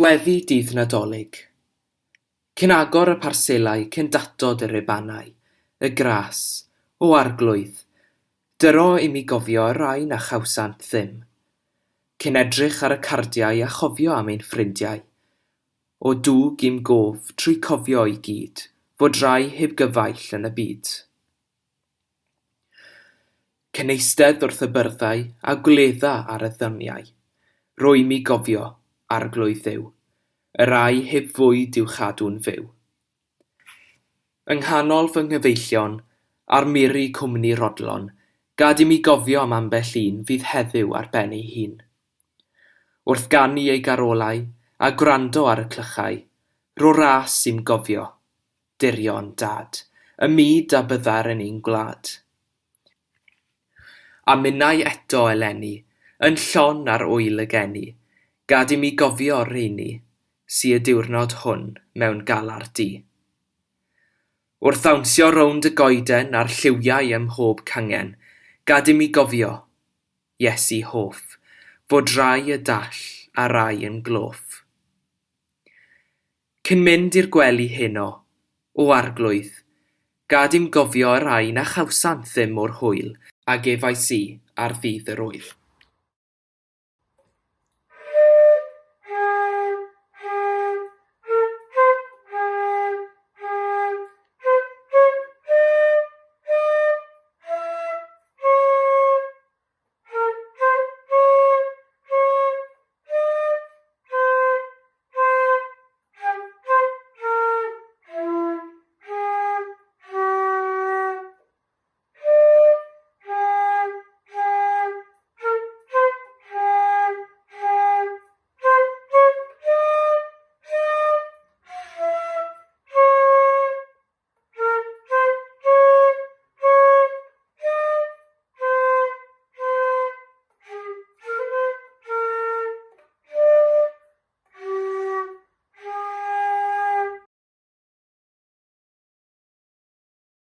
Gweddi dydd Nadolig. Cyn agor y parselau cyn datod y ribannau, y gras, o arglwydd, dyro i mi gofio y rai na chawsant ddim. Cyn edrych ar y cardiau a chofio am ein ffrindiau. O dŵg i'm gof trwy cofio i gyd, fod rai heb gyfaill yn y byd. Cyn eistedd wrth y byrddau a gwledda ar y ddyniau, rwy mi gofio, arglwydd Dduw, y rai heb fwyd i'w chadw'n fyw. Yng nghanol fy nghyfeillion, a'r miri cwmni rodlon, gad i mi gofio am ambell un fydd heddiw ar ben ei hun. Wrth ganu ei garolau a gwrando ar y clychau, ro ras i'm gofio, dirion dad, y myd a byddar yn ein gwlad. A minnau eto eleni, yn llon ar wyl y geni, gad i mi gofio rheini, sy y diwrnod hwn mewn galar di. Wrth ddawnsio rownd y goeden a'r lliwiau ym mhob cangen, gad i mi gofio, Iesu hoff, fod rai y dall a rai yn gloff. Cyn mynd i'r gwely heno, o arglwydd, gad i'm gofio y rai na chawsant ddim o'r hwyl, a gefais i ar ddydd yr wyl.